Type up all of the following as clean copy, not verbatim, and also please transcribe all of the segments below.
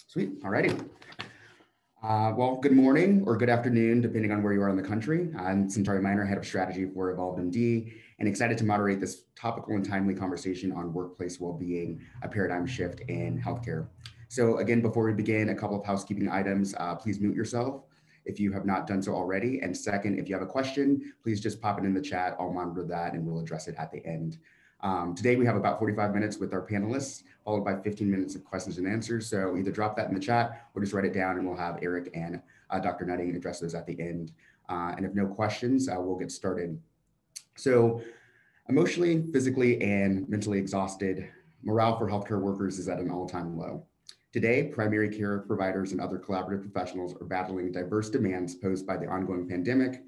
Sweet. Alrighty. Well, good morning or good afternoon, depending on where you are in the country. I'm Centauri Minor, Head of Strategy for evolvedMD, and excited to moderate this topical and timely conversation on workplace well-being, a paradigm shift in healthcare. So again, before we begin, a couple of housekeeping items. Please mute yourself if you have not done so already. And second, if you have a question, please just pop it in the chat. I'll monitor that and we'll address it at the end. Today we have about 45 minutes with our panelists, followed by 15 minutes of questions and answers. So either drop that in the chat or just write it down and we'll have Eric and Dr. Nutting address those at the end. And if no questions, we'll get started. So emotionally, physically, and mentally exhausted, morale for healthcare workers is at an all-time low. Today, primary care providers and other collaborative professionals are battling diverse demands posed by the ongoing pandemic,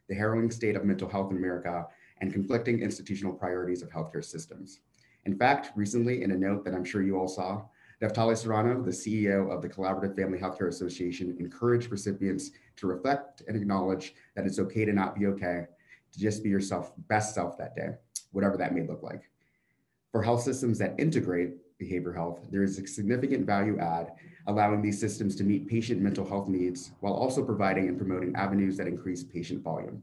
the harrowing state of mental health in America, and conflicting institutional priorities of healthcare systems. In fact, recently, in a note that I'm sure you all saw, Naftali Serrano, the CEO of the Collaborative Family Healthcare Association, encouraged recipients to reflect and acknowledge that it's okay to not be okay, to just be yourself, best self that day, whatever that may look like. For health systems that integrate behavioral health, there is a significant value add, allowing these systems to meet patient mental health needs while also providing and promoting avenues that increase patient volume.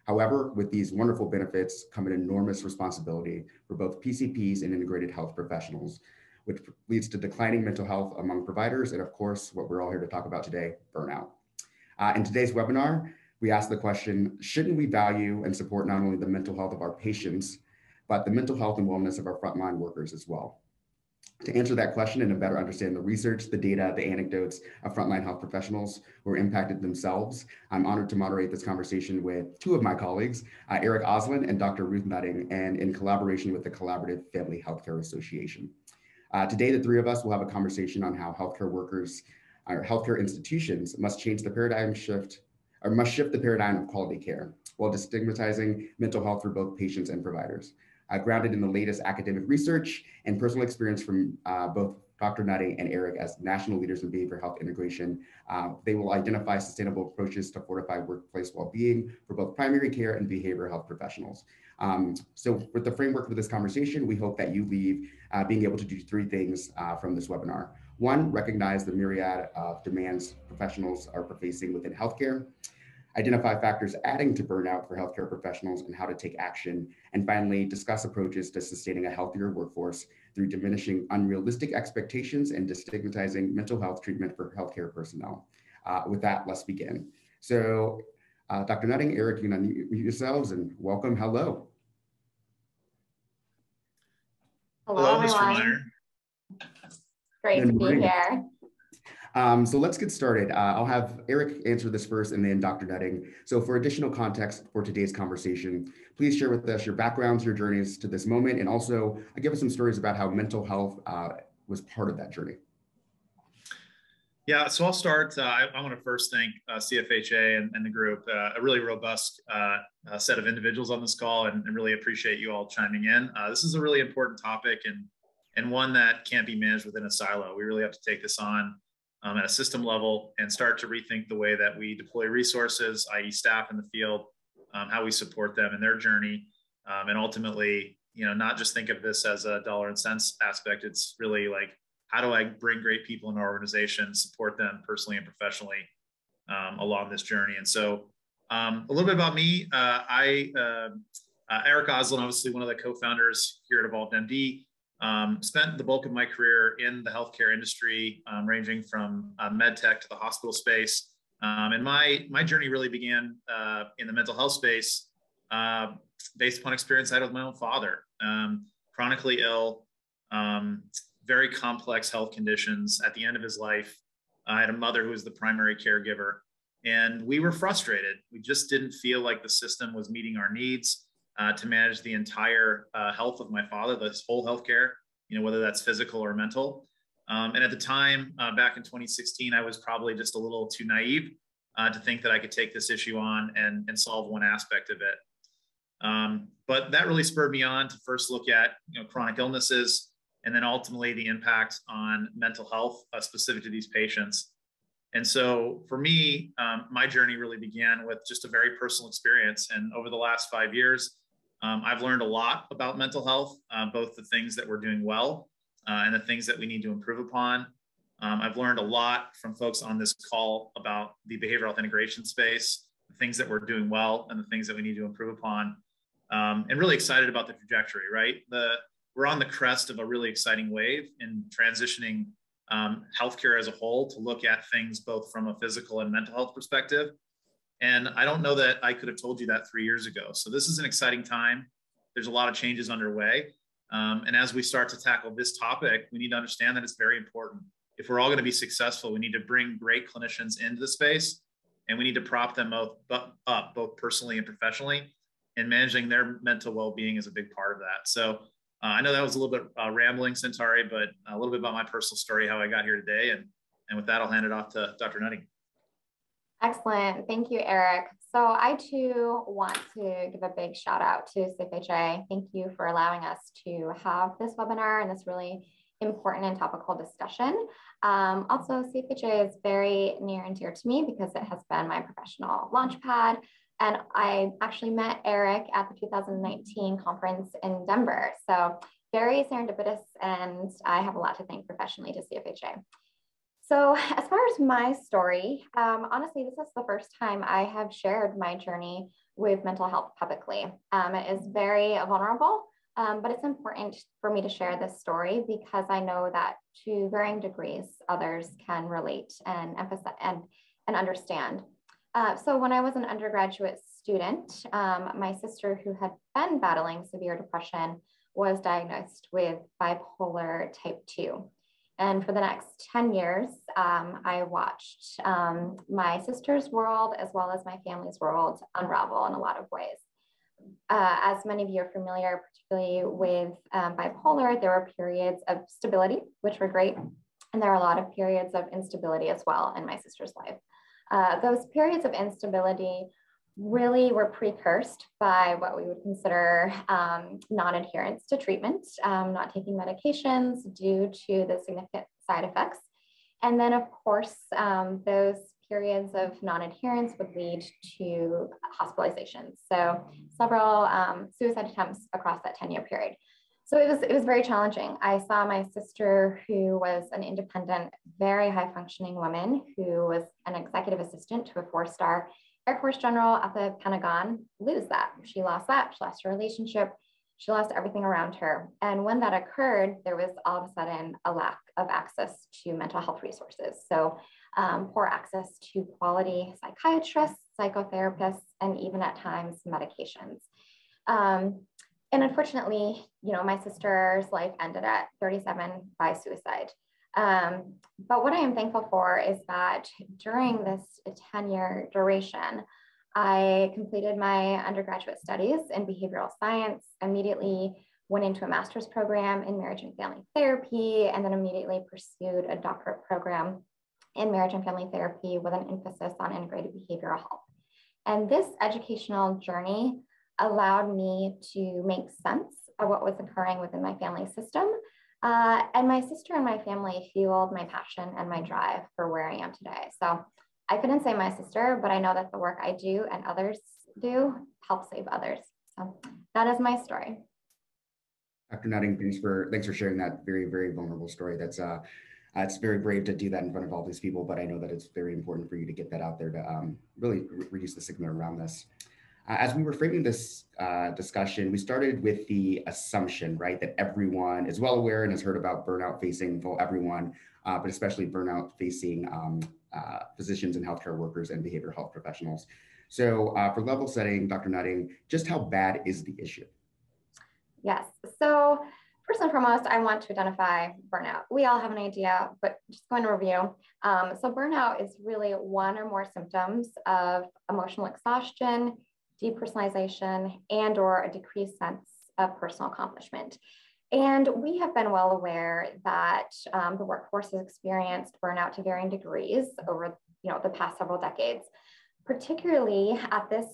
However, with these wonderful benefits come an enormous responsibility for both PCPs and integrated health professionals, which leads to declining mental health among providers and, of course, what we're all here to talk about today, burnout. In today's webinar, we ask the question, shouldn't we value and support not only the mental health of our patients, but the mental health and wellness of our frontline workers as well? To answer that question and to better understand the research, the data, the anecdotes of frontline health professionals who are impacted themselves, I'm honored to moderate this conversation with two of my colleagues, Eric Oslin and Dr. Ruth Nutting, and in collaboration with the Collaborative Family Healthcare Association. Today, the three of us will have a conversation on how healthcare workers or healthcare institutions must change the paradigm shift, or must shift the paradigm of quality care while destigmatizing mental health for both patients and providers. Grounded in the latest academic research and personal experience from both Dr. Nutting and Eric as national leaders in behavioral health integration, they will identify sustainable approaches to fortify workplace well-being for both primary care and behavioral health professionals. So with the framework for this conversation, we hope that you leave being able to do three things from this webinar. One, recognize the myriad of demands professionals are facing within healthcare. Identify factors adding to burnout for healthcare professionals and how to take action. And finally, discuss approaches to sustaining a healthier workforce through diminishing unrealistic expectations and destigmatizing mental health treatment for healthcare personnel. With that, let's begin. So Dr. Nutting, Eric, you can unmute yourselves and welcome. Hello. Hello, Mr. Minor. Great to be here. So let's get started. I'll have Eric answer this first and then Dr. Nutting. So for additional context for today's conversation, please share with us your backgrounds, your journeys to this moment, and also give us some stories about how mental health was part of that journey. Yeah, so I'll start. I want to first thank CFHA and the group, a really robust set of individuals on this call, and really appreciate you all chiming in. This is a really important topic and one that can't be managed within a silo. We really have to take this on at a system level and start to rethink the way that we deploy resources, i.e. staff in the field, how we support them in their journey. And ultimately, not just think of this as a dollar and cents aspect. It's really like, how do I bring great people in our organization, support them personally and professionally along this journey? And so a little bit about me. Eric Oslin, obviously one of the co-founders here at evolvedMD. Spent the bulk of my career in the healthcare industry, ranging from med tech to the hospital space. And my journey really began in the mental health space based upon experience I had with my own father. Chronically ill, very complex health conditions. At the end of his life, I had a mother who was the primary caregiver, and we were frustrated. We just didn't feel like the system was meeting our needs. To manage the entire health of my father, this whole healthcare, whether that's physical or mental. And at the time, back in 2016, I was probably just a little too naive to think that I could take this issue on and solve one aspect of it. But that really spurred me on to first look at chronic illnesses, and then ultimately the impact on mental health specific to these patients. And so for me, my journey really began with just a very personal experience. And over the last 5 years, I've learned a lot about mental health, both the things that we're doing well and the things that we need to improve upon. I've learned a lot from folks on this call about the behavioral health integration space, the things that we're doing well and the things that we need to improve upon, and really excited about the trajectory, right? We're on the crest of a really exciting wave in transitioning healthcare as a whole to look at things both from a physical and mental health perspective. And I don't know that I could have told you that 3 years ago. So this is an exciting time. There's a lot of changes underway. And as we start to tackle this topic, we need to understand that it's very important. If we're all going to be successful, we need to bring great clinicians into the space, and we need to prop them up both personally and professionally, and managing their mental well-being is a big part of that. So I know that was a little bit rambling, Centauri, but a little bit about my personal story, how I got here today. And with that, I'll hand it off to Dr. Nutting. Excellent. Thank you, Eric. So I too want to give a big shout out to CFHA. Thank you for allowing us to have this webinar and this really important and topical discussion. Also, CFHA is very near and dear to me because it has been my professional launchpad. And I actually met Eric at the 2019 conference in Denver. So very serendipitous, and I have a lot to thank professionally to CFHA. So as far as my story, honestly, this is the first time I have shared my journey with mental health publicly. It is very vulnerable, but it's important for me to share this story because I know that to varying degrees, others can relate and emphasize and understand. So when I was an undergraduate student, my sister, who had been battling severe depression, was diagnosed with bipolar type 2. And for the next 10 years, I watched my sister's world as well as my family's world unravel in a lot of ways. As many of you are familiar, particularly with bipolar, there were periods of stability, which were great. And there are a lot of periods of instability as well in my sister's life. Those periods of instability really were precursed by what we would consider non-adherence to treatment, not taking medications due to the significant side effects. And then, of course, those periods of non-adherence would lead to hospitalizations. So several suicide attempts across that 10-year period. So it was very challenging. I saw my sister, who was an independent, very high-functioning woman, who was an executive assistant to a 4-star Air Force general at the Pentagon, lose that. She lost that. She lost her relationship. She lost everything around her. And when that occurred, there was all of a sudden a lack of access to mental health resources. So poor access to quality psychiatrists, psychotherapists, and even at times medications. And unfortunately, my sister's life ended at 37 by suicide. But what I am thankful for is that during this 10-year duration, I completed my undergraduate studies in behavioral science, immediately went into a master's program in marriage and family therapy, and then immediately pursued a doctorate program in marriage and family therapy with an emphasis on integrated behavioral health. And this educational journey allowed me to make sense of what was occurring within my family system. And my sister and my family fueled my passion and my drive for where I am today. So I couldn't say my sister, but I know that the work I do and others do help save others. So that is my story. Dr. Nutting, thanks for sharing that very, very vulnerable story. It's very brave to do that in front of all these people, but I know that it's very important for you to get that out there to really reduce the stigma around this. As we were framing this discussion, we started with the assumption, right, that everyone is well aware and has heard about burnout facing everyone, but especially burnout facing physicians and healthcare workers and behavioral health professionals. So for level setting, Dr. Nutting, just how bad is the issue? Yes. So first and foremost, I want to identify burnout. We all have an idea, but just going to review. So burnout is really one or more symptoms of emotional exhaustion, depersonalization, and or a decreased sense of personal accomplishment. And we have been well aware that the workforce has experienced burnout to varying degrees over the past several decades. Particularly at this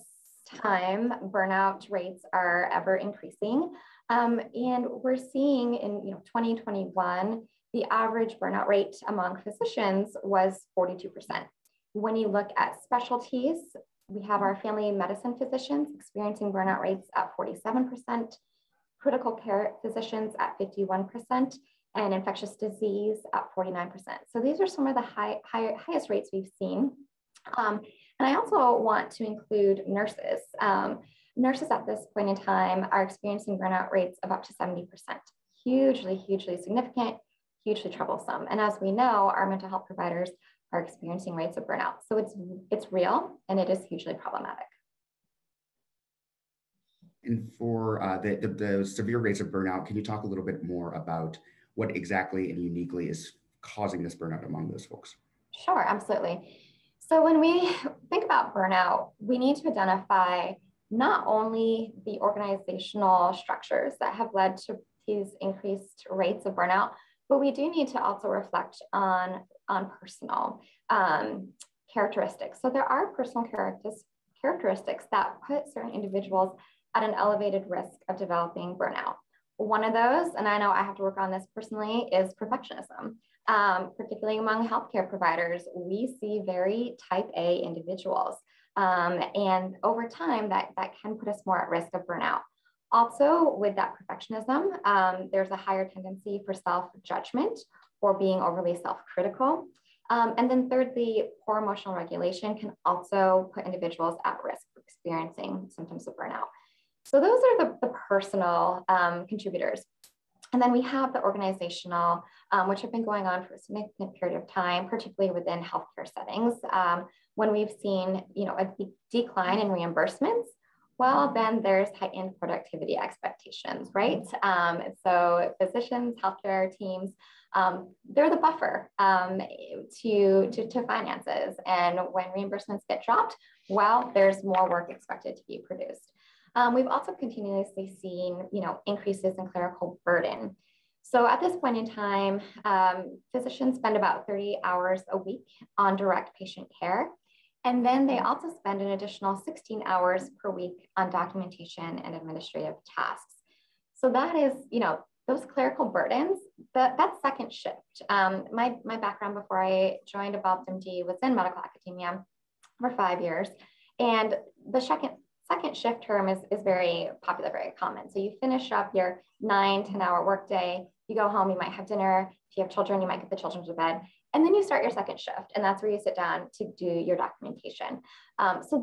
time, burnout rates are ever increasing. And we're seeing in 2021, the average burnout rate among physicians was 42%. When you look at specialties, we have our family medicine physicians experiencing burnout rates at 47%, critical care physicians at 51%, and infectious disease at 49%. So these are some of the highest rates we've seen. And I also want to include nurses. Nurses at this point in time are experiencing burnout rates of up to 70%. Hugely, hugely significant, hugely troublesome. And as we know, our mental health providers are experiencing rates of burnout. So it's real and it is hugely problematic. And for the severe rates of burnout, can you talk a little bit more about what exactly and uniquely is causing this burnout among those folks? Sure, absolutely. So when we think about burnout, we need to identify not only the organizational structures that have led to these increased rates of burnout, but we do need to also reflect on personal characteristics. So there are personal characteristics that put certain individuals at an elevated risk of developing burnout. One of those, and I know I have to work on this personally, is perfectionism. Particularly among healthcare providers, we see very type A individuals. And over time, that can put us more at risk of burnout. Also, with that perfectionism, there's a higher tendency for self-judgment or being overly self-critical. And then thirdly, poor emotional regulation can also put individuals at risk of experiencing symptoms of burnout. So those are the personal contributors. And then we have the organizational, which have been going on for a significant period of time, particularly within healthcare settings. When we've seen, a decline in reimbursements, well, then there's heightened productivity expectations, right? So physicians, healthcare teams, they're the buffer to finances. And when reimbursements get dropped, well, there's more work expected to be produced. We've also continuously seen, increases in clerical burden. So at this point in time, physicians spend about 30 hours a week on direct patient care. And then they also spend an additional 16 hours per week on documentation and administrative tasks. So that is, those clerical burdens, that's second shift. My background before I joined evolvedMD was in medical academia for 5 years. And the second shift term is very popular, very common. So you finish up your 9-10 hour workday, you go home, you might have dinner. If you have children, you might get the children to bed. And then you start your second shift, and that's where you sit down to do your documentation. So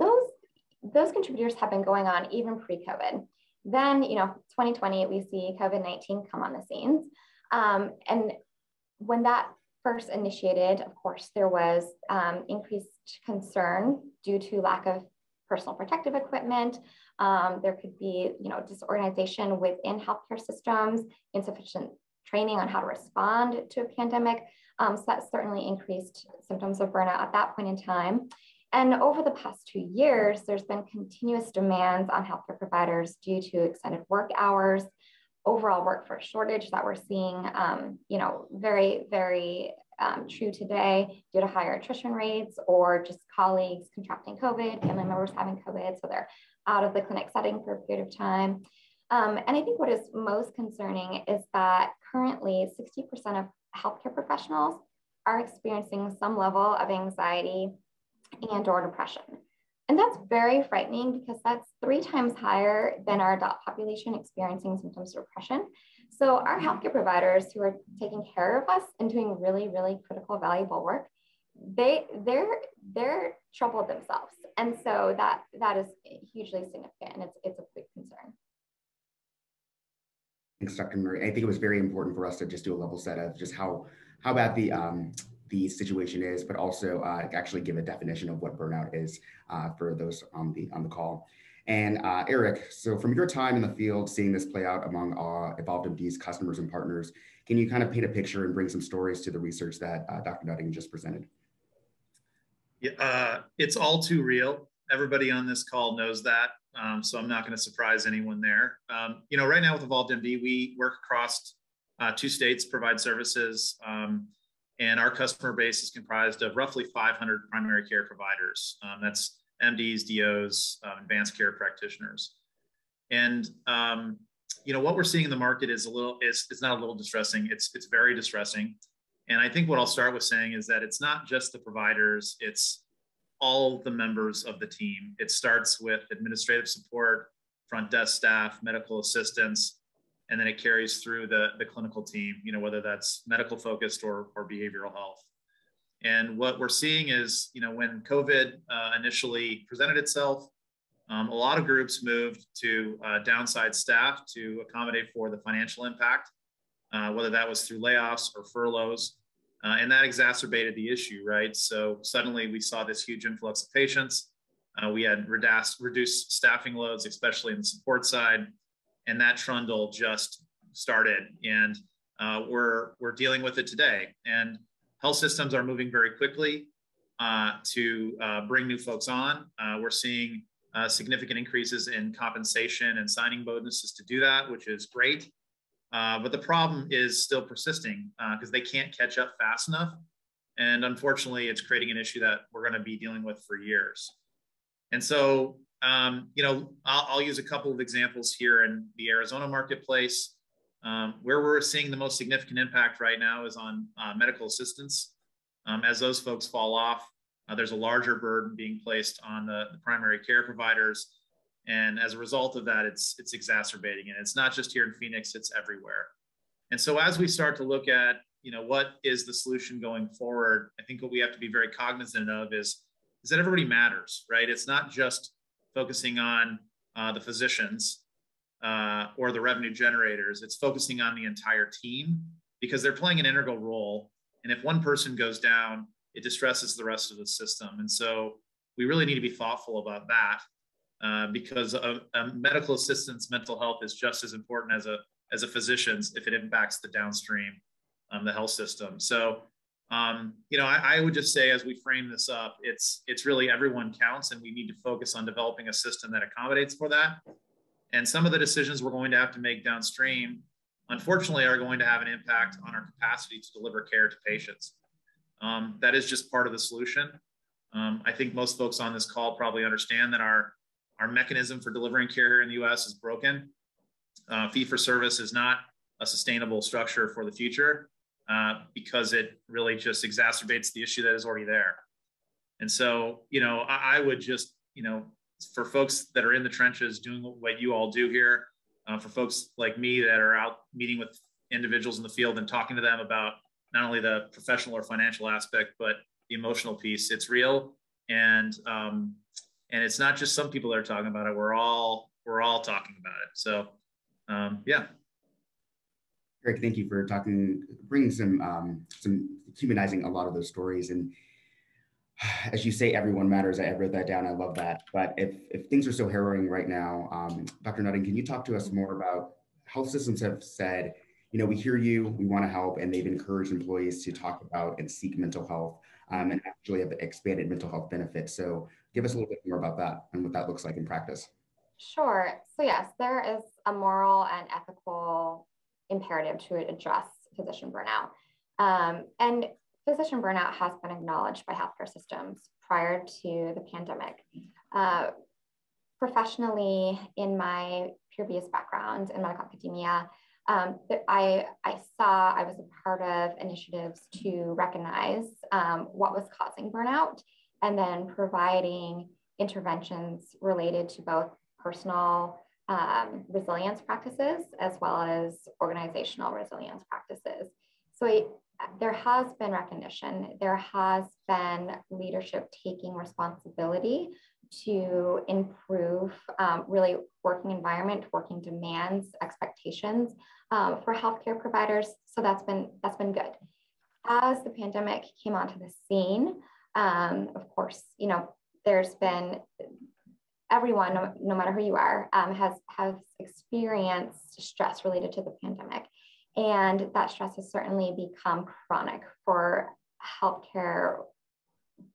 those contributors have been going on even pre-COVID. Then, 2020, we see COVID-19 come on the scenes. And when that first initiated, of course, there was increased concern due to lack of personal protective equipment. There could be, disorganization within healthcare systems, insufficient training on how to respond to a pandemic. So that certainly increased symptoms of burnout at that point in time. And over the past 2 years, there's been continuous demands on healthcare providers due to extended work hours, overall workforce shortage that we're seeing, very, very true today due to higher attrition rates or just colleagues contracting COVID, family members having COVID, so they're out of the clinic setting for a period of time. And I think what is most concerning is that currently 60% of healthcare professionals are experiencing some level of anxiety and or depression. And that's very frightening because that's 3 times higher than our adult population experiencing symptoms of depression. So our healthcare providers who are taking care of us and doing really, really critical, valuable work, they're troubled themselves. And so that is hugely significant, and it's a big concern. Thanks, Dr. Murray. I think it was very important for us to just do a level set of just how bad the situation is, but also actually give a definition of what burnout is for those on the call. And Eric, so from your time in the field, seeing this play out among evolvedMD's customers and partners, can you kind of paint a picture and bring some stories to the research that Dr. Nutting just presented? Yeah, it's all too real. Everybody on this call knows that. So I'm not going to surprise anyone there. Right now with evolvedMD, we work across 2 states, provide services, and our customer base is comprised of roughly 500 primary care providers. That's MDs, DOs, advanced care practitioners. And what we're seeing in the market is it's not a little distressing. It's very distressing. And I think what I'll start with saying is that it's not just the providers, it's all the members of the team. It starts with administrative support, front desk staff, medical assistants, and then it carries through the clinical team, you know, whether that's medical focused or behavioral health. And what we're seeing is, you know, when COVID initially presented itself, a lot of groups moved to downside staff to accommodate for the financial impact, whether that was through layoffs or furloughs. And that exacerbated the issue, right? So suddenly we saw this huge influx of patients. We had reduced staffing loads, especially in the support side. And that trundle just started. And we're dealing with it today. And health systems are moving very quickly to bring new folks on. We're seeing significant increases in compensation and signing bonuses to do that, which is great. But the problem is still persisting because they can't catch up fast enough. And unfortunately, it's creating an issue that we're going to be dealing with for years. And so, you know, I'll use a couple of examples here in the Arizona marketplace. Where we're seeing the most significant impact right now is on medical assistants. As those folks fall off, there's a larger burden being placed on the primary care providers. And as a result of that, it's exacerbating. And it's not just here in Phoenix, it's everywhere. And so as we start to look at, you know, what is the solution going forward, I think what we have to be very cognizant of is that everybody matters, right? It's not just focusing on the physicians or the revenue generators. It's focusing on the entire team because they're playing an integral role. And if one person goes down, it distresses the rest of the system. And so we really need to be thoughtful about that. Because a medical assistant's mental health is just as important as a physician's if it impacts the downstream, the health system. So, you know, I would just say as we frame this up, it's really everyone counts, and we need to focus on developing a system that accommodates for that. And some of the decisions we're going to have to make downstream, unfortunately, are going to have an impact on our capacity to deliver care to patients. That is just part of the solution. I think most folks on this call probably understand that our mechanism for delivering care here in the US is broken. Fee-for-service is not a sustainable structure for the future because it really just exacerbates the issue that is already there. And so, you know, I would just, you know, for folks that are in the trenches doing what you all do here, for folks like me that are out meeting with individuals in the field and talking to them about not only the professional or financial aspect, but the emotional piece, it's real. And it's not just some people that are talking about it. We're all talking about it. So, yeah. Greg, thank you for bringing some humanizing a lot of those stories. And as you say, everyone matters. I wrote that down. I love that. But if things are so harrowing right now, Dr. Nutting, can you talk to us more about health systems have said, you know, we hear you, we want to help, and they've encouraged employees to talk about and seek mental health and actually have expanded mental health benefits. So give us a little bit more about that and what that looks like in practice. Sure. So yes, there is a moral and ethical imperative to address physician burnout. And physician burnout has been acknowledged by healthcare systems prior to the pandemic. Professionally, in my previous background in medical academia, I was a part of initiatives to recognize what was causing burnout and then providing interventions related to both personal resilience practices as well as organizational resilience practices. So there has been recognition, there has been leadership taking responsibility to improve really working environment, working demands, expectations for healthcare providers. So that's been good. As the pandemic came onto the scene, of course, you know, there's been everyone, no matter who you are, has experienced stress related to the pandemic. And that stress has certainly become chronic for healthcare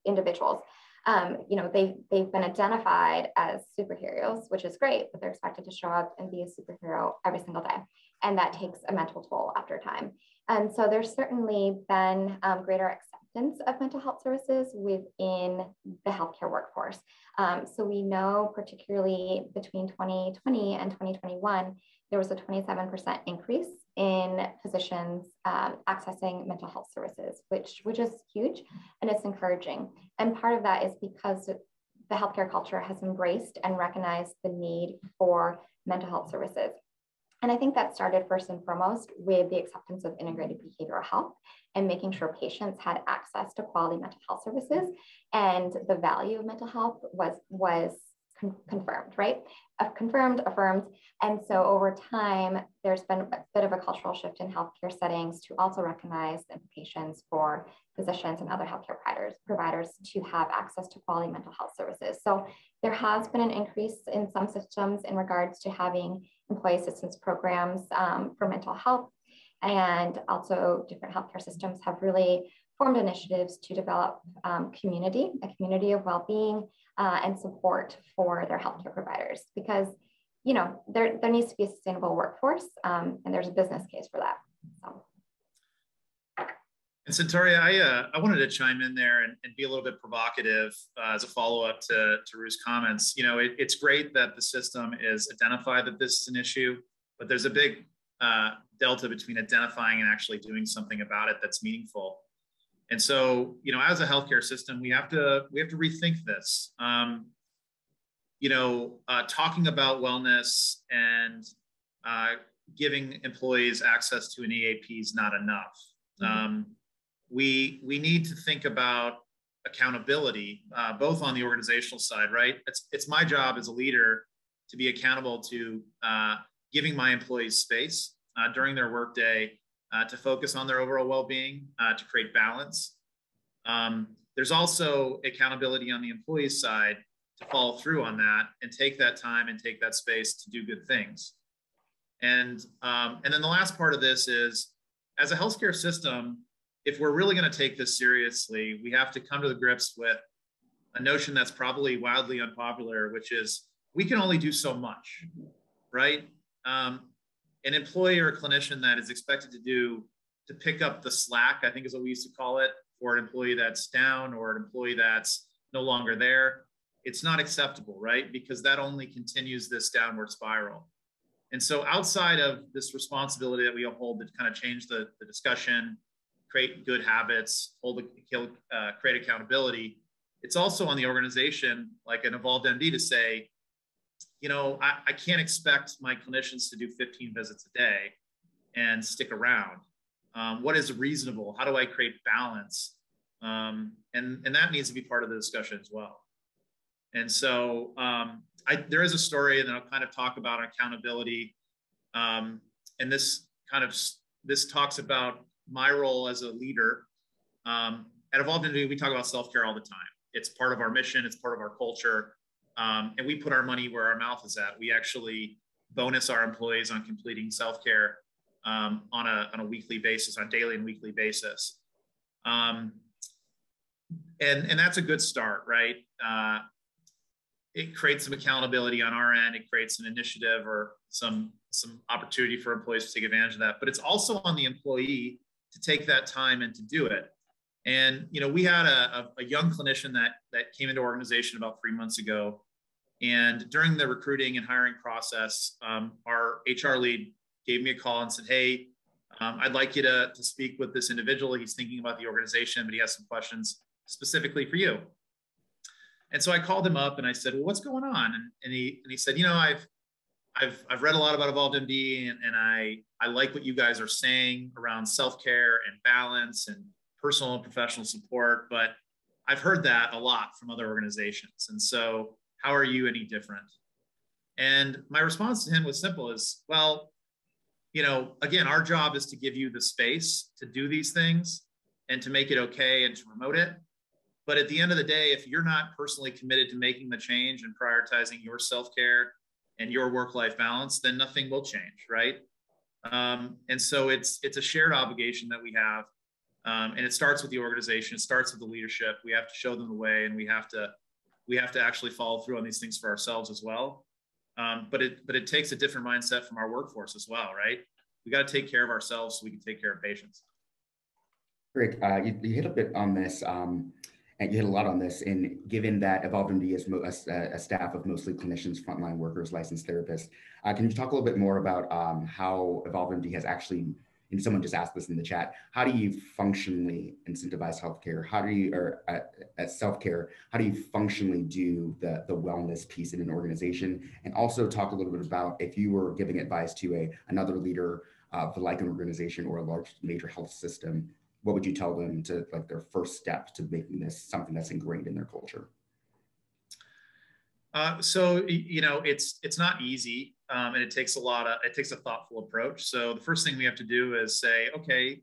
individuals. You know, they've been identified as superheroes, which is great, but they're expected to show up and be a superhero every single day. And that takes a mental toll after time. And so there's certainly been greater acceptance of mental health services within the healthcare workforce. So we know, particularly between 2020 and 2021, there was a 27% increase in physicians accessing mental health services, which is huge and it's encouraging. And part of that is because the healthcare culture has embraced and recognized the need for mental health services. And I think that started first and foremost with the acceptance of integrated behavioral health and making sure patients had access to quality mental health services, and the value of mental health was confirmed, right? Confirmed, affirmed. And so over time, there's been a bit of a cultural shift in healthcare settings to also recognize the implications for physicians and other healthcare providers to have access to quality mental health services. So there has been an increase in some systems in regards to having employee assistance programs for mental health. And also different healthcare systems have really formed initiatives to develop a community of well-being and support for their healthcare providers, because there needs to be a sustainable workforce, and there's a business case for that. So. And Centaria, I wanted to chime in there and be a little bit provocative as a follow-up to Ruth's comments. It's great that the system is identified that this is an issue, but there's a big delta between identifying and actually doing something about it that's meaningful. And so, as a healthcare system, we have to rethink this. Talking about wellness and giving employees access to an EAP is not enough. Mm-hmm. We need to think about accountability, both on the organizational side, right? It's my job as a leader to be accountable to giving my employees space during their workday to focus on their overall well-being, to create balance. There's also accountability on the employee side to follow through on that and take that time and take that space to do good things. And then the last part of this is, as a healthcare system, if we're really going to take this seriously, we have to come to the grips with a notion that's probably wildly unpopular, which is we can only do so much, right? An employee or a clinician that is expected to pick up the slack, I think is what we used to call it, for an employee that's down or an employee that's no longer there, it's not acceptable, right? Because that only continues this downward spiral. And so outside of this responsibility that we hold to kind of change the discussion, create good habits, create accountability, it's also on the organization, like an evolvedMD, to say, I can't expect my clinicians to do 15 visits a day and stick around. What is reasonable? How do I create balance? And that needs to be part of the discussion as well. And so there is a story, and then I'll kind of talk about accountability. And this talks about my role as a leader. At evolvedMD, we talk about self-care all the time. It's part of our mission. It's part of our culture. And we put our money where our mouth is at. We actually bonus our employees on completing self-care on a weekly basis, on daily and weekly basis. And that's a good start, right? It creates some accountability on our end. It creates an initiative or some opportunity for employees to take advantage of that. But it's also on the employee to take that time and to do it. And we had a young clinician that came into our organization about 3 months ago. And during the recruiting and hiring process, our HR lead gave me a call and said, "Hey, I'd like you to speak with this individual. He's thinking about the organization, but he has some questions specifically for you." And so I called him up and I said, "Well, what's going on?" And he said, I've read a lot about evolvedMD, and I like what you guys are saying around self-care and balance and personal and professional support, but I've heard that a lot from other organizations. And so how are you any different? And my response to him was simple: is, well, again, our job is to give you the space to do these things and to make it okay and to promote it. But at the end of the day, if you're not personally committed to making the change and prioritizing your self-care and your work-life balance, then nothing will change, right? And so it's a shared obligation that we have. And it starts with the organization. It starts with the leadership. We have to show them the way, and we have to actually follow through on these things for ourselves as well. But it takes a different mindset from our workforce as well, right? We got to take care of ourselves so we can take care of patients. Great. You hit a bit on this, and you hit a lot on this. And given that evolvedMD is a staff of mostly clinicians, frontline workers, licensed therapists, can you talk a little bit more about how evolvedMD has actually and someone just asked this in the chat, how do you functionally incentivize healthcare? How do you, or at self-care, how do you functionally do the wellness piece in an organization? And also talk a little bit about if you were giving advice to another leader of like an organization or a large major health system, what would you tell them to like their first step to making this something that's ingrained in their culture? So, you know, it's not easy, and it takes a thoughtful approach. So the first thing we have to do is say, okay,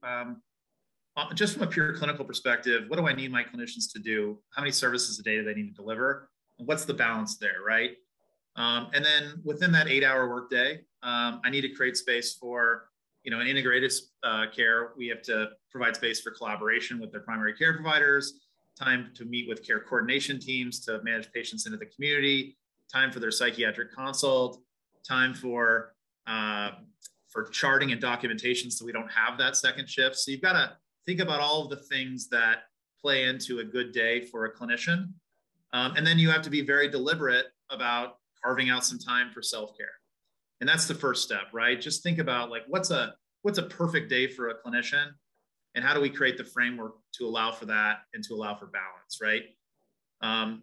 just from a pure clinical perspective, what do I need my clinicians to do? How many services a day do they need to deliver? And what's the balance there, right? And then within that 8-hour workday, I need to create space for, you know, an integrated care. We have to provide space for collaboration with their primary care providers, time to meet with care coordination teams to manage patients into the community, time for their psychiatric consult, time for charting and documentation so we don't have that second shift. So you've got to think about all of the things that play into a good day for a clinician. And then you have to be very deliberate about carving out some time for self-care. And that's the first step, right? Just think about like, what's a perfect day for a clinician? And how do we create the framework to allow for that and to allow for balance, right? And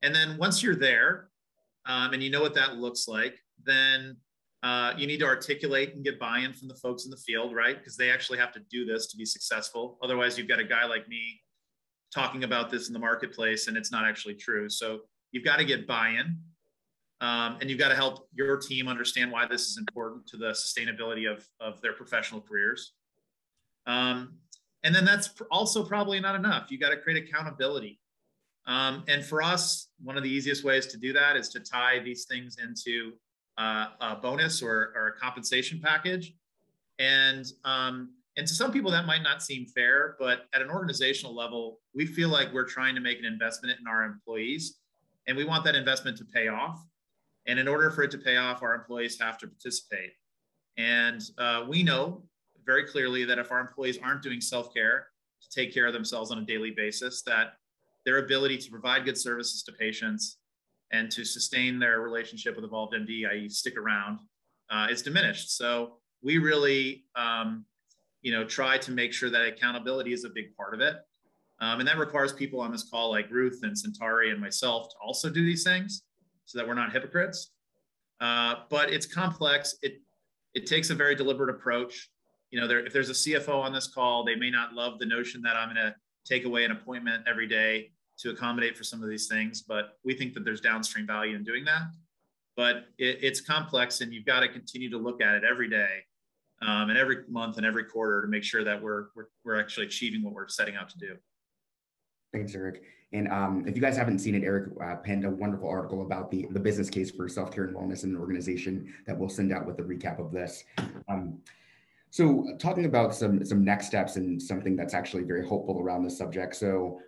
then once you're there and you know what that looks like, then you need to articulate and get buy-in from the folks in the field, right? Because they actually have to do this to be successful. Otherwise, you've got a guy like me talking about this in the marketplace and it's not actually true. So you've got to get buy-in and you've got to help your team understand why this is important to the sustainability of their professional careers. And then that's also probably not enough. You got to create accountability. And for us, one of the easiest ways to do that is to tie these things into a bonus or a compensation package. And to some people that might not seem fair, but at an organizational level, we feel like we're trying to make an investment in our employees and we want that investment to pay off. And in order for it to pay off, our employees have to participate. And we know very clearly that if our employees aren't doing self-care to take care of themselves on a daily basis, that their ability to provide good services to patients and to sustain their relationship with evolvedMD, i.e. stick around, is diminished. So we really, you know, try to make sure that accountability is a big part of it. And that requires people on this call like Ruth and Centauri and myself to also do these things so that we're not hypocrites. But it's complex. It takes a very deliberate approach. You know, if there's a CFO on this call, they may not love the notion that I'm going to take away an appointment every day to accommodate for some of these things, but we think that there's downstream value in doing that. But it's complex and you've got to continue to look at it every day and every month and every quarter to make sure that we're actually achieving what we're setting out to do. Thanks, Eric. And if you guys haven't seen it, Eric penned a wonderful article about the business case for self-care and wellness in an organization that we'll send out with a recap of this. So talking about some next steps and something that's actually very hopeful around this subject. So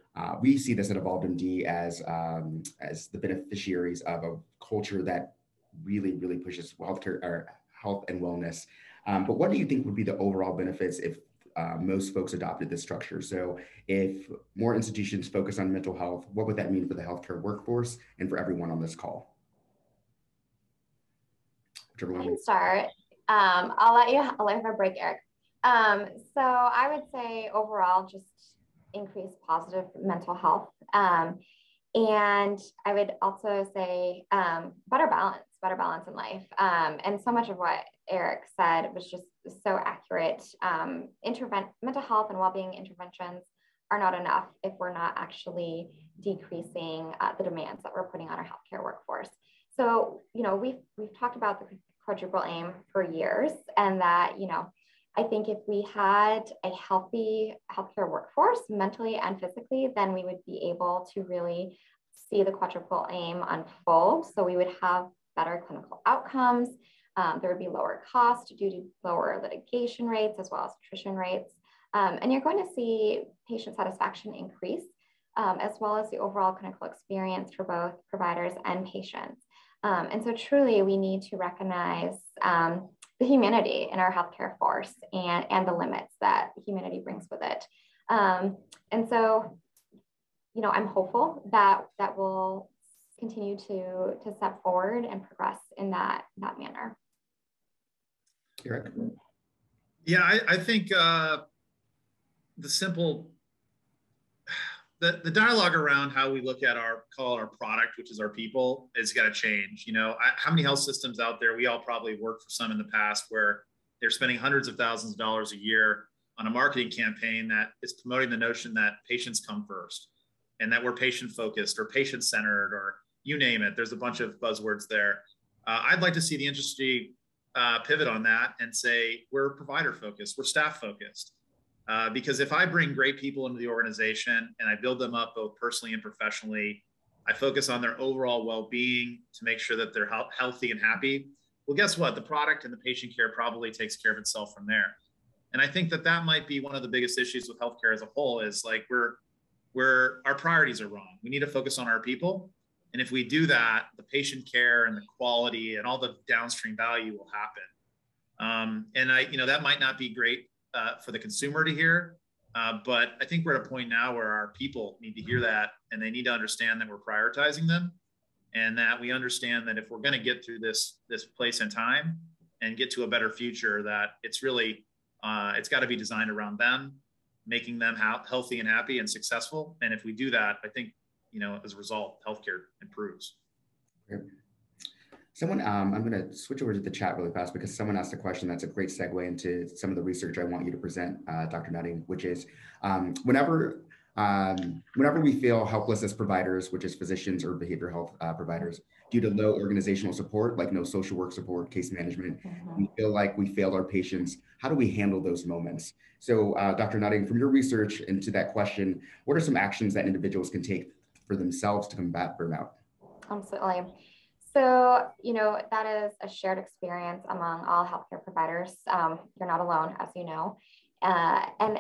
we see this at evolvedMD as the beneficiaries of a culture that really pushes healthcare or health and wellness. But what do you think would be the overall benefits if most folks adopted this structure? So if more institutions focus on mental health, what would that mean for the healthcare workforce and for everyone on this call? I can start. I'll let you have a break, Eric. So I would say overall, just increase positive mental health. And I would also say better balance in life. And so much of what Eric said was just so accurate. Mental health and well-being interventions are not enough if we're not actually decreasing the demands that we're putting on our healthcare workforce. So, you know, we've talked about the quadruple aim for years, and that, you know, I think if we had a healthy healthcare workforce mentally and physically, then we would be able to really see the quadruple aim unfold. So we would have better clinical outcomes. There would be lower cost due to lower litigation rates as well as attrition rates. And you're going to see patient satisfaction increase, as well as the overall clinical experience for both providers and patients. And so truly we need to recognize the humanity in our healthcare force and the limits that humanity brings with it. And so, you know, I'm hopeful that will continue to step forward and progress in that manner. Eric? Yeah, I think the simple, the dialogue around how we look at call it our product, which is our people, has got to change. You know, how many health systems out there, we all probably worked for some in the past where they're spending hundreds of thousands of dollars a year on a marketing campaign that is promoting the notion that patients come first and that we're patient focused or patient centered or you name it. There's a bunch of buzzwords there. I'd like to see the industry pivot on that and say we're provider focused, we're staff focused. Because if I bring great people into the organization and I build them up both personally and professionally, I focus on their overall well-being to make sure that they're healthy and happy. Well, guess what? The product and the patient care probably takes care of itself from there. And I think that that might be one of the biggest issues with healthcare as a whole is like our priorities are wrong. We need to focus on our people. And if we do that, the patient care and the quality and all the downstream value will happen. And that might not be great for the consumer to hear, but I think we're at a point now where our people need to hear that and they need to understand that we're prioritizing them and that we understand that if we're going to get through this place in time and get to a better future, that it's really, it's got to be designed around them, making them healthy and happy and successful. And if we do that, I think, as a result, healthcare improves. Great. Someone, I'm going to switch over to the chat really fast because someone asked a question that's a great segue into some of the research I want you to present, Dr. Nutting, which is whenever we feel helpless as providers, which is physicians or behavioral health providers, due to low organizational support, like no social work support, case management, we feel like we failed our patients. How do we handle those moments? So Dr. Nutting, from your research into that question, what are some actions that individuals can take for themselves to combat burnout? Absolutely. So, that is a shared experience among all healthcare providers. You're not alone, as you know. And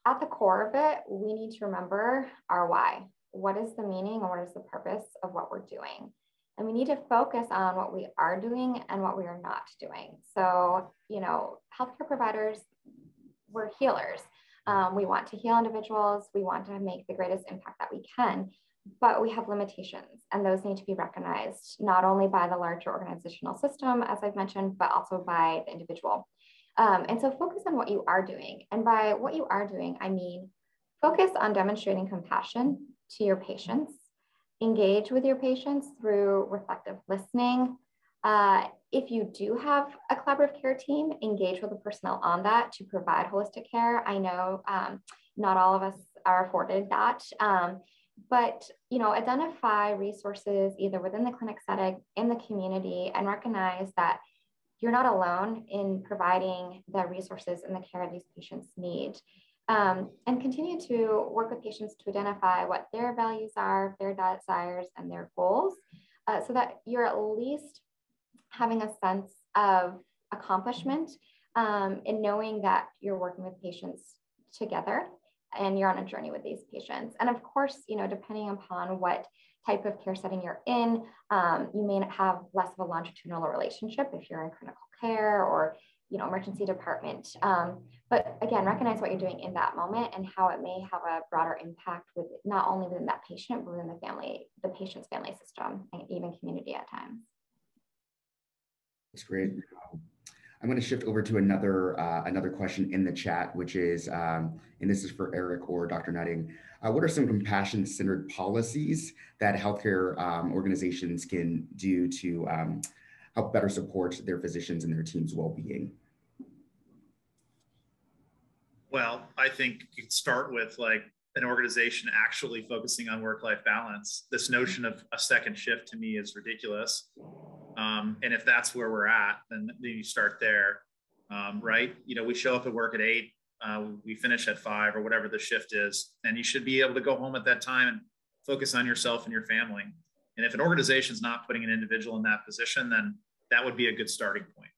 at the core of it, we need to remember our why. What is the meaning and what is the purpose of what we're doing? And we need to focus on what we are doing and what we are not doing. So, healthcare providers, we're healers. We want to heal individuals. We want to make the greatest impact that we can. But we have limitations, and those need to be recognized not only by the larger organizational system, as I've mentioned, but also by the individual. And so focus on what you are doing. And by what you are doing, I mean, focus on demonstrating compassion to your patients, engage with your patients through reflective listening. If you do have a collaborative care team, engage with the personnel on that to provide holistic care. I know not all of us are afforded that. But, identify resources either within the clinic setting, in the community, and recognize that you're not alone in providing the resources and the care these patients need. And continue to work with patients to identify what their values are, their desires, and their goals, so that you're at least having a sense of accomplishment in knowing that you're working with patients together and you're on a journey with these patients. And of course, depending upon what type of care setting you're in, you may have less of a longitudinal relationship if you're in critical care or, emergency department. But again, recognize what you're doing in that moment and how it may have a broader impact with not only within that patient, but within the family, the patient's family system, and even community at times. That's great. I'm going to shift over to another question in the chat, which is, and this is for Eric or Dr. Nutting. What are some compassion-centered policies that healthcare organizations can do to help better support their physicians and their team's well-being? Well, I think you could start with like an organization actually focusing on work-life balance. This notion of a second shift to me is ridiculous. And if that's where we're at, then you start there, right? We show up at work at 8, we finish at 5 or whatever the shift is, and you should be able to go home at that time and focus on yourself and your family. And if an organization is not putting an individual in that position, then that would be a good starting point.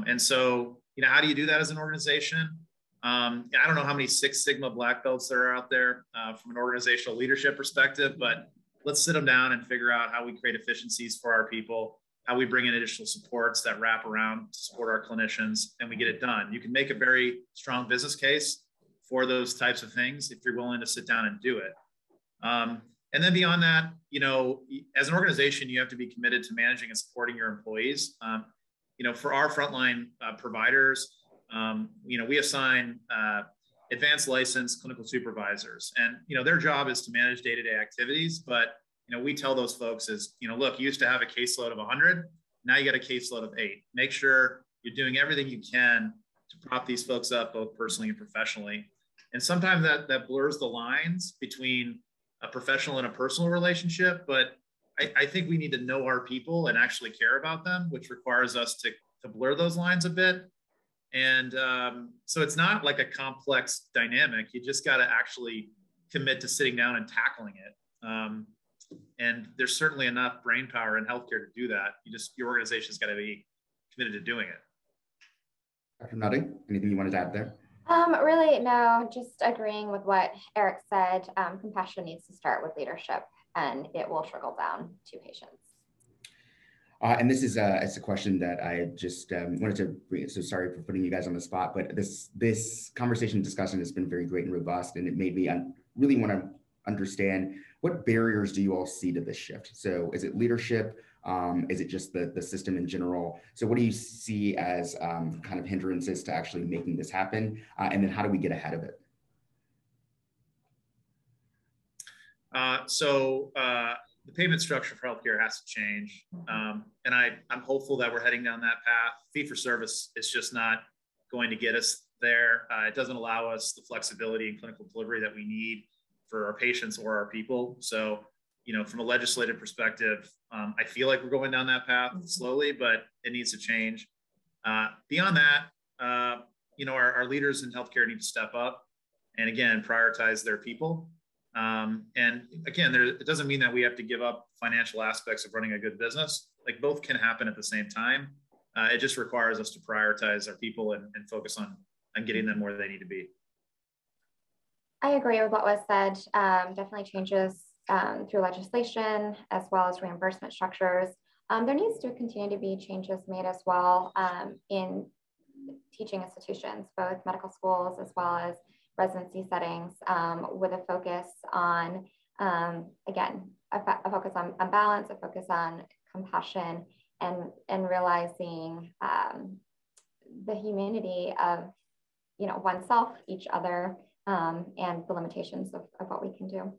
And so, how do you do that as an organization? I don't know how many Six Sigma black belts there are out there from an organizational leadership perspective, but let's sit them down and figure out how we create efficiencies for our people, how we bring in additional supports that wrap around to support our clinicians, and we get it done. You can make a very strong business case for those types of things if you're willing to sit down and do it. And then beyond that, as an organization, you have to be committed to managing and supporting your employees. For our frontline providers, We assign advanced licensed clinical supervisors, and their job is to manage day-to-day activities. But we tell those folks is, look, you used to have a caseload of 100, now you got a caseload of 8. Make sure you're doing everything you can to prop these folks up, both personally and professionally. And sometimes that blurs the lines between a professional and a personal relationship, but I think we need to know our people and actually care about them, which requires us to blur those lines a bit. And so it's not like a complex dynamic. You just got to actually commit to sitting down and tackling it. And there's certainly enough brain power in healthcare to do that. Your organization's got to be committed to doing it. Dr. Nutting, anything you wanted to add there? Really, no, just agreeing with what Eric said. Compassion needs to start with leadership, and it will trickle down to patients. And this is it's a question that I just wanted to bring. So sorry for putting you guys on the spot, but this conversation discussion has been very great and robust, and it made me really want to understand what barriers do you all see to this shift. So is it leadership? Is it just the system in general? So what do you see as kind of hindrances to actually making this happen? And then how do we get ahead of it? The payment structure for healthcare has to change. And I'm hopeful that we're heading down that path. Fee for service is just not going to get us there. It doesn't allow us the flexibility and clinical delivery that we need for our patients or our people. So, from a legislative perspective, I feel like we're going down that path slowly, but it needs to change. Beyond that, our leaders in healthcare need to step up and again, prioritize their people. And again, it doesn't mean that we have to give up financial aspects of running a good business. Like both can happen at the same time. It just requires us to prioritize our people and focus on getting them where they need to be. I agree with what was said. Definitely changes through legislation as well as reimbursement structures. There needs to continue to be changes made as well in teaching institutions, both medical schools as well as residency settings, with a focus on, again, a focus on balance, a focus on compassion, and realizing the humanity of, oneself, each other, and the limitations of what we can do.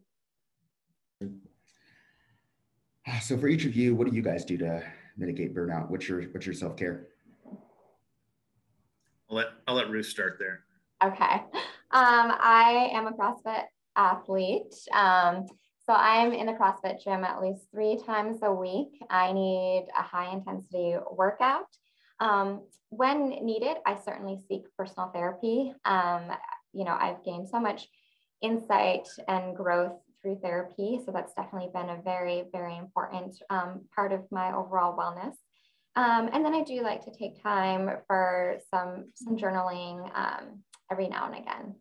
So for each of you, what do you guys do to mitigate burnout? What's your self-care? I'll let Ruth start there. Okay. I am a CrossFit athlete. So I'm in the CrossFit gym at least 3 times a week. I need a high intensity workout. When needed, I certainly seek personal therapy. I've gained so much insight and growth through therapy. So that's definitely been a very, very important part of my overall wellness. And then I do like to take time for some journaling every now and again.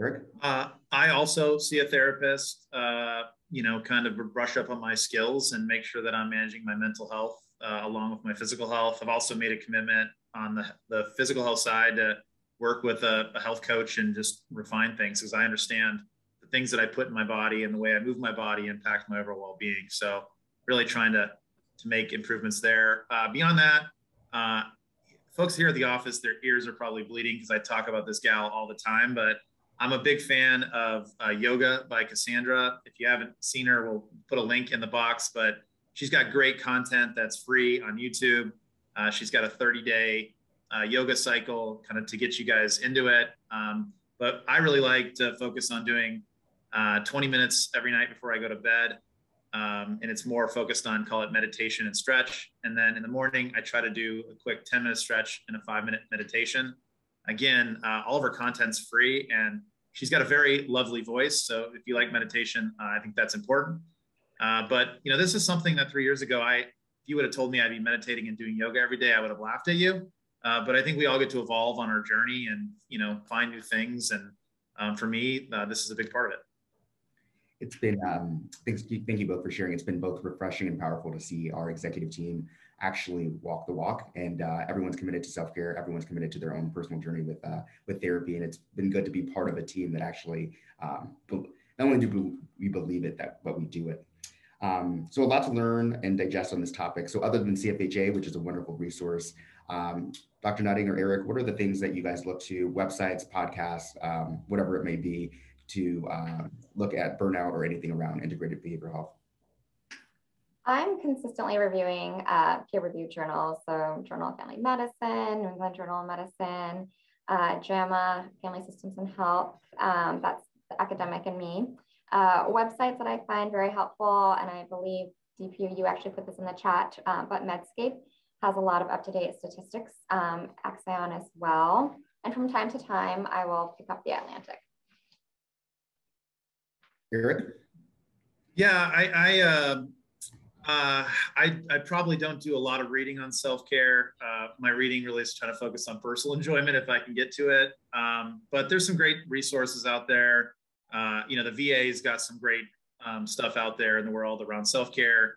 Eric? I also see a therapist, kind of brush up on my skills and make sure that I'm managing my mental health along with my physical health. I've also made a commitment on the physical health side to work with a health coach and just refine things, because I understand the things that I put in my body and the way I move my body impact my overall well-being. So really trying to make improvements there. Beyond that, folks here at the office, their ears are probably bleeding because I talk about this gal all the time, but I'm a big fan of Yoga by Cassandra. If you haven't seen her, we'll put a link in the box, but she's got great content that's free on YouTube. She's got a 30-day yoga cycle kind of to get you guys into it. But I really like to focus on doing 20 minutes every night before I go to bed. And it's more focused on, call it meditation and stretch. And then in the morning, I try to do a quick 10-minute stretch and a 5-minute meditation. Again, all of her content's free, and she's got a very lovely voice. So if you like meditation, I think that's important. But this is something that 3 years ago, if you would have told me I'd be meditating and doing yoga every day, I would have laughed at you. But I think we all get to evolve on our journey and, find new things. And for me, this is a big part of it. It's been, thank you both for sharing. It's been both refreshing and powerful to see our executive team actually walk the walk, and everyone's committed to self-care. Everyone's committed to their own personal journey with therapy. And it's been good to be part of a team that actually, not only do we believe it, but we do it. So a lot to learn and digest on this topic. So other than CFHA, which is a wonderful resource, Dr. Nutting or Eric, what are the things that you guys look to, websites, podcasts, whatever it may be, to look at burnout or anything around integrated behavioral health? I'm consistently reviewing peer-reviewed journals, so Journal of Family Medicine, New England Journal of Medicine, JAMA, Family Systems and Health. That's the academic in me. Websites that I find very helpful, and I believe DPU, you actually put this in the chat, but Medscape has a lot of up-to-date statistics, Axion as well. And from time to time, I will pick up the Atlantic. Eric? Yeah, I probably don't do a lot of reading on self-care. My reading really is trying to focus on personal enjoyment if I can get to it. But there's some great resources out there. The VA's got some great stuff out there in the world around self-care.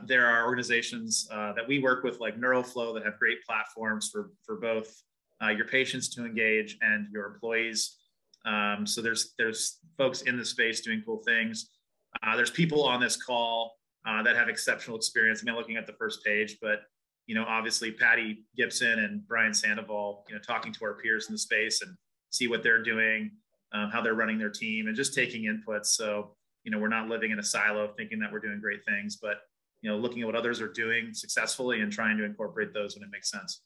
There are organizations that we work with, like NeuroFlow, that have great platforms for both your patients to engage and your employees. So there's folks in the space doing cool things. There's people on this call that have exceptional experience. I mean, looking at the first page, but obviously Patty Gibson and Brian Sandoval, talking to our peers in the space and see what they're doing, how they're running their team, and just taking inputs. So we're not living in a silo thinking that we're doing great things, but looking at what others are doing successfully and trying to incorporate those when it makes sense.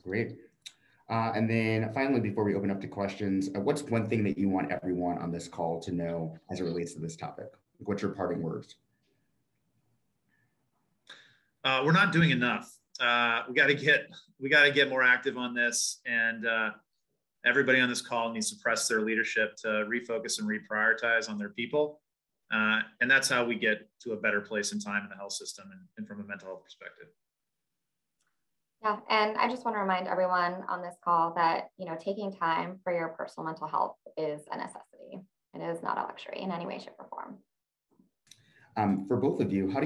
Great. And then finally, before we open up to questions, what's one thing that you want everyone on this call to know as it relates to this topic? What's your parting words? We're not doing enough. We got to get more active on this, and everybody on this call needs to press their leadership to refocus and reprioritize on their people. And that's how we get to a better place in time in the health system and from a mental health perspective. Yeah, and I just want to remind everyone on this call that, taking time for your personal mental health is a necessity. It is not a luxury in any way, shape, or form. For both of you, how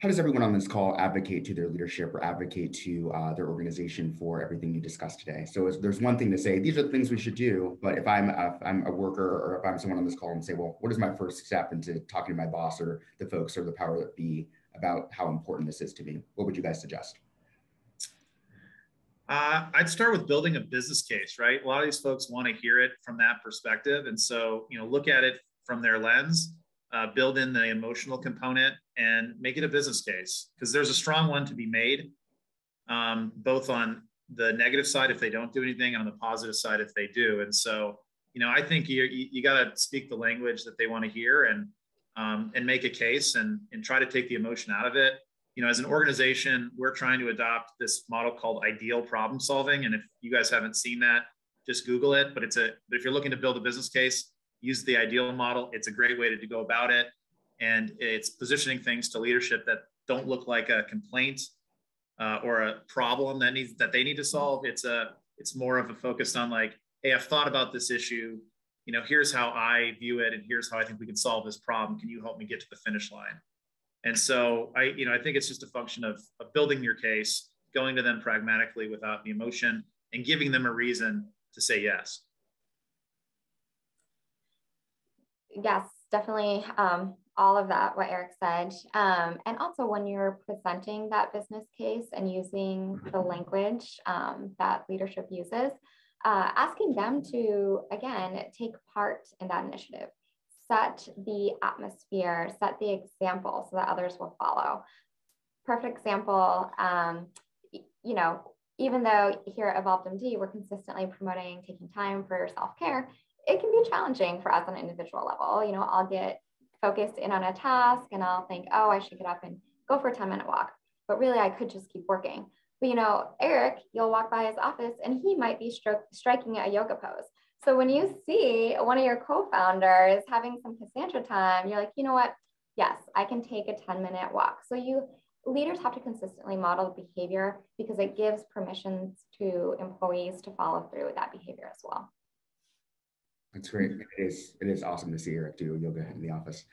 does everyone on this call advocate to their leadership or advocate to their organization for everything you discussed today? So there's one thing to say, these are the things we should do, but if I'm a worker or if I'm someone on this call and say, well, what is my first step into talking to my boss or the folks or the power that be about how important this is to me? What would you guys suggest? I'd start with building a business case, right? A lot of these folks want to hear it from that perspective. And so, look at it from their lens, build in the emotional component and make it a business case, because there's a strong one to be made, both on the negative side if they don't do anything, and on the positive side if they do. And so, I think you got to speak the language that they want to hear and make a case and try to take the emotion out of it. As an organization, we're trying to adopt this model called ideal problem solving. And if you guys haven't seen that, just Google it. But if you're looking to build a business case, use the ideal model. It's a great way to go about it. And it's positioning things to leadership that don't look like a complaint or a problem that they need to solve. It's more of a focus on like, hey, I've thought about this issue. Here's how I view it, and here's how I think we can solve this problem. Can you help me get to the finish line? And so I think it's just a function of building your case, going to them pragmatically without the emotion, and giving them a reason to say yes. Yes, definitely. All of that, what Eric said. And also when you're presenting that business case and using the language that leadership uses, asking them to, again, take part in that initiative. Set the atmosphere, set the example so that others will follow. Perfect example, even though here at evolvedMD, we're consistently promoting taking time for self-care, it can be challenging for us on an individual level. I'll get focused in on a task and I'll think, oh, I should get up and go for a 10-minute walk, but really I could just keep working. But Eric, you'll walk by his office and he might be striking a yoga pose. So when you see one of your co-founders having some Cassandra time, you're like, you know what? Yes, I can take a 10-minute walk. So leaders have to consistently model behavior because it gives permissions to employees to follow through with that behavior as well. That's great. It is awesome to see Eric do yoga in the office.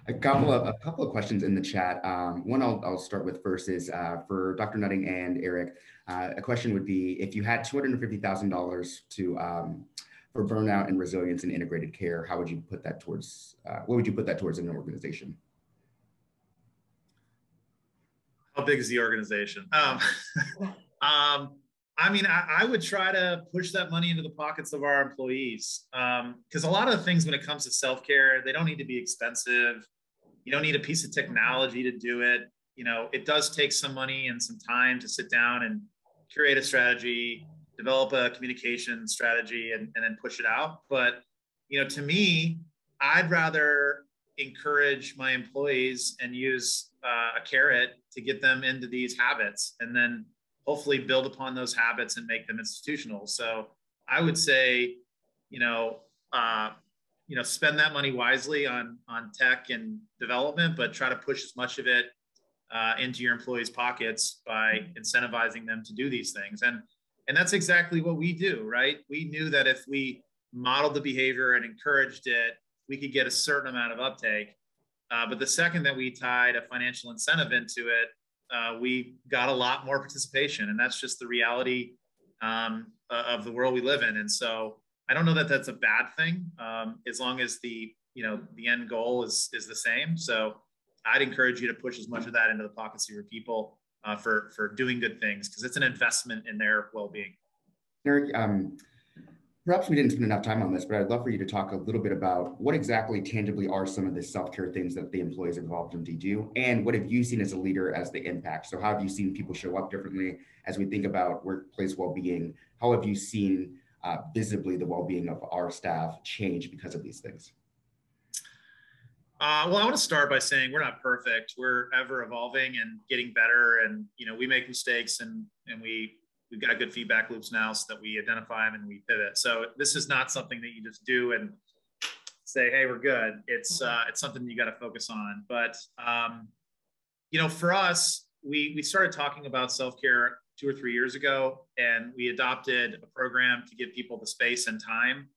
A couple of questions in the chat. One I'll start with first is for Dr. Nutting and Eric. A question would be, if you had $250,000 for burnout and resilience and integrated care, how would you put that towards? What would you put that towards in an organization? How big is the organization? I mean, I would try to push that money into the pockets of our employees, because a lot of the things when it comes to self-care, they don't need to be expensive. You don't need a piece of technology to do it. You know, it does take some money and some time to sit down and curate a strategy, develop a communication strategy, and then push it out. But, you know, to me, I'd rather encourage my employees and use a carrot to get them into these habits, and then hopefully build upon those habits and make them institutional. So I would say, spend that money wisely on tech and development, but try to push as much of it into your employees' pockets by incentivizing them to do these things. And that's exactly what we do, right? We knew that if we modeled the behavior and encouraged it, we could get a certain amount of uptake. But the second that we tied a financial incentive into it, we got a lot more participation, and that's just the reality of the world we live in. And so I don't know that that's a bad thing, as long as the end goal is the same. So I'd encourage you to push as much of that into the pockets of your people for doing good things, because it's an investment in their well-being. Eric, perhaps we didn't spend enough time on this, but I'd love for you to talk a little bit about what exactly tangibly are some of the self-care things that the employees of evolvedMD do, and what have you seen as a leader as the impact? So how have you seen people show up differently as we think about workplace well-being? How have you seen visibly the well-being of our staff change because of these things? Well, I want to start by saying we're not perfect. We're ever evolving and getting better, and we make mistakes, and we've got good feedback loops now so that we identify them and we pivot. So this is not something that you just do and say, hey, we're good. It's something you got to focus on. But, for us, we started talking about self-care 2 or 3 years ago, and we adopted a program to give people the space and time.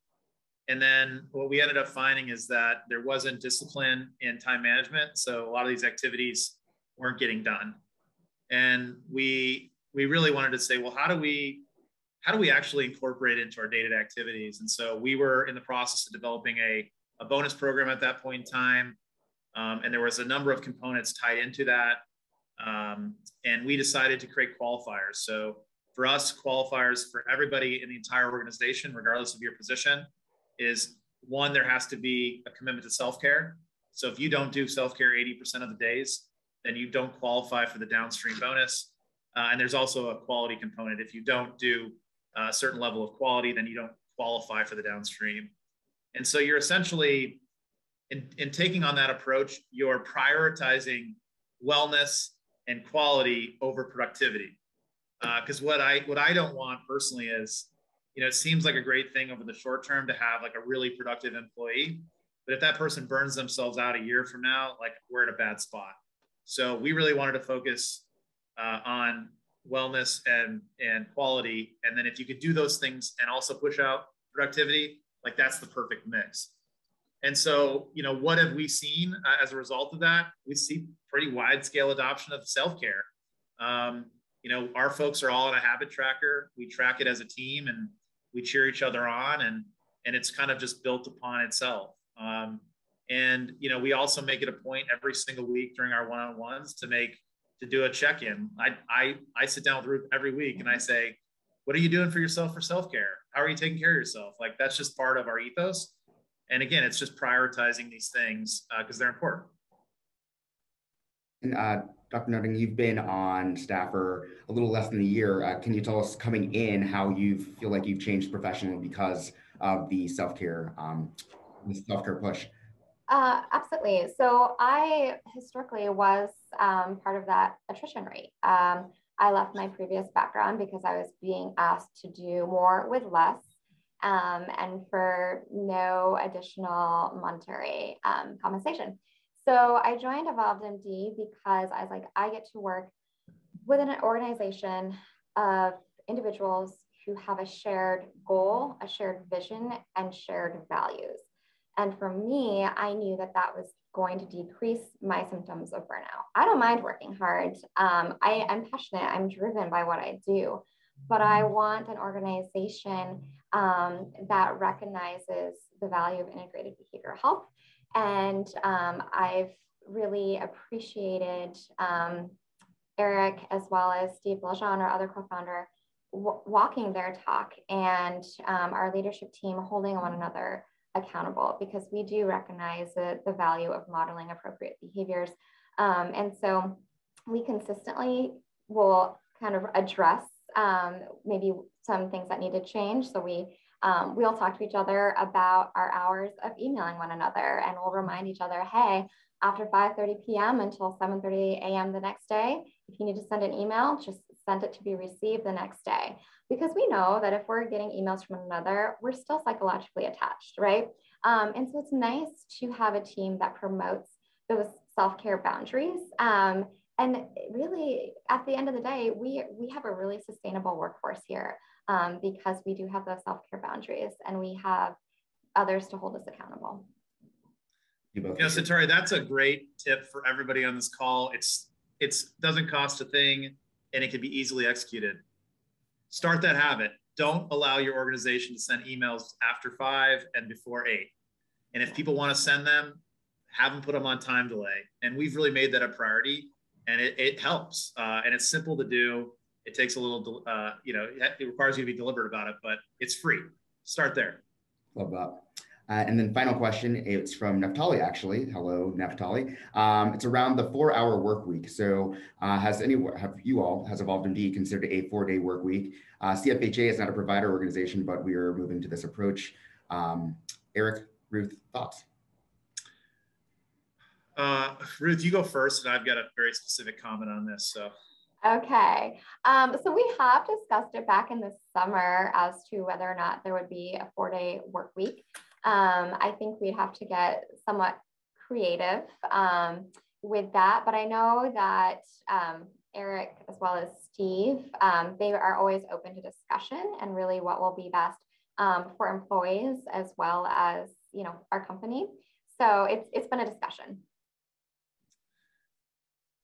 And then what we ended up finding is that there wasn't discipline in time management. So a lot of these activities weren't getting done. And we really wanted to say, well, how do we actually incorporate it into our day-to-day activities? And so we were in the process of developing a bonus program at that point in time. And there was a number of components tied into that. And we decided to create qualifiers. So for us, qualifiers for everybody in the entire organization, regardless of your position, is one, there has to be a commitment to self-care. So if you don't do self-care 80% of the days, then you don't qualify for the downstream bonus. And there's also a quality component. If you don't do a certain level of quality, then you don't qualify for the downstream. And so you're essentially, in taking on that approach, you're prioritizing wellness and quality over productivity. Because what I don't want personally is, it seems like a great thing over the short term to have like a really productive employee, but if that person burns themselves out a year from now, like we're at a bad spot. So we really wanted to focus on wellness and quality. And then if you could do those things and also push out productivity, like that's the perfect mix. And so, what have we seen as a result of that? We see pretty wide scale adoption of self-care. Our folks are all on a habit tracker. We track it as a team and we cheer each other on, and it's kind of just built upon itself. And we also make it a point every single week during our one-on-ones to do a check-in. I sit down with Ruth every week and I say, what are you doing for yourself for self-care? How are you taking care of yourself? Like that's just part of our ethos. And again, it's just prioritizing these things because they're important. And Dr. Nutting, you've been on staff for a little less than a year. Can you tell us coming in how you feel like you've changed professionally because of the self-care push? Absolutely. So I historically was part of that attrition rate. I left my previous background because I was being asked to do more with less, and for no additional monetary compensation. So I joined evolvedMD because I was like, I get to work within an organization of individuals who have a shared goal, a shared vision, and shared values. And for me, I knew that that was going to decrease my symptoms of burnout. I don't mind working hard. I'm passionate. I'm driven by what I do. But I want an organization that recognizes the value of integrated behavioral health. And I've really appreciated Eric, as well as Steve Lejean, our other co-founder, walking their talk, and our leadership team holding one another accountable, because we do recognize the value of modeling appropriate behaviors. And so we consistently will kind of address maybe some things that need to change. So we'll talk to each other about our hours of emailing one another, and we'll remind each other, hey, after 5:30 p.m. until 7:30 a.m. the next day, if you need to send an email, just send it to be received the next day. Because we know that if we're getting emails from one another, we're still psychologically attached, right? And so it's nice to have a team that promotes those self-care boundaries. And really, at the end of the day, we have a really sustainable workforce here, because we do have those self-care boundaries, and we have others to hold us accountable. Yeah, Satari, that's a great tip for everybody on this call. It doesn't cost a thing, and it can be easily executed. Start that habit. Don't allow your organization to send emails after 5 and before 8. And if people want to send them, have them put them on time delay. And we've really made that a priority, and it helps. And it's simple to do. It takes a little, it requires you to be deliberate about it, but it's free. Start there. Love that. And then final question, it's from Naftali, actually. Hello, Naftali. It's around the 4-hour work week. So has evolvedMD considered a 4-day work week? CFHA is not a provider organization, but we are moving to this approach. Eric, Ruth, thoughts? Ruth, you go first, and I've got a very specific comment on this. So. Okay, so we have discussed it back in the summer as to whether or not there would be a 4-day work week. I think we'd have to get somewhat creative with that, but I know that Eric, as well as Steve, they are always open to discussion and really what will be best for employees as well as, our company. So it's been a discussion.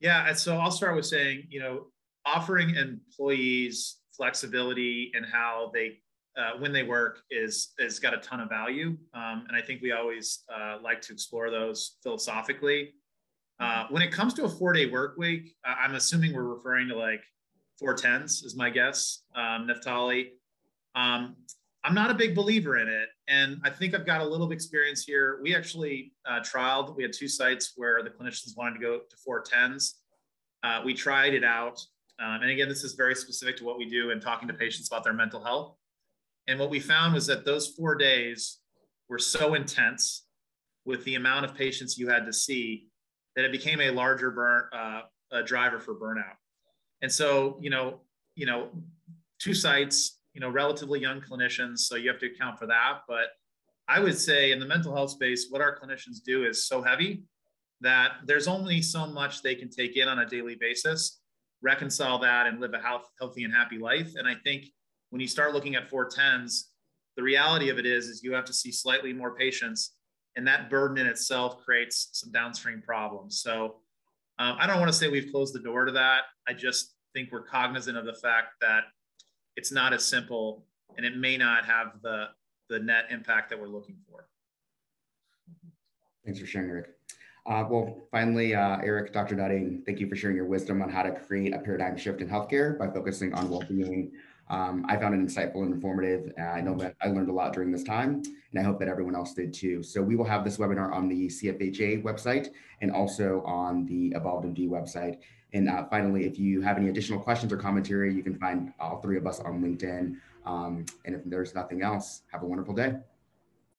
Yeah, and so I'll start with saying, offering employees flexibility in how they, when they work is got a ton of value. And I think we always like to explore those philosophically. When it comes to a 4-day work week, I'm assuming we're referring to like 410s is my guess, Naftali. I'm not a big believer in it. And I think I've got a little experience here. We actually trialed, we had 2 sites where the clinicians wanted to go to 410s. We tried it out. And again, this is very specific to what we do in talking to patients about their mental health. And what we found was that those 4 days were so intense with the amount of patients you had to see that it became a larger driver for burnout. And so, 2 sites, relatively young clinicians, so you have to account for that. But I would say in the mental health space, what our clinicians do is so heavy that there's only so much they can take in on a daily basis, reconcile that, and live a healthy and happy life. And I think when you start looking at 410s, the reality of it is you have to see slightly more patients, and that burden in itself creates some downstream problems. So I don't want to say we've closed the door to that. I just think we're cognizant of the fact that it's not as simple, and it may not have the net impact that we're looking for. Thanks for sharing, Eric. Well, finally, Eric, Dr. Nutting, thank you for sharing your wisdom on how to create a paradigm shift in healthcare by focusing on well-being. I found it insightful and informative. I know that I learned a lot during this time, and I hope that everyone else did too. So we will have this webinar on the CFHA website and also on the evolvedMD website. And finally, if you have any additional questions or commentary, you can find all 3 of us on LinkedIn. And if there's nothing else, have a wonderful day.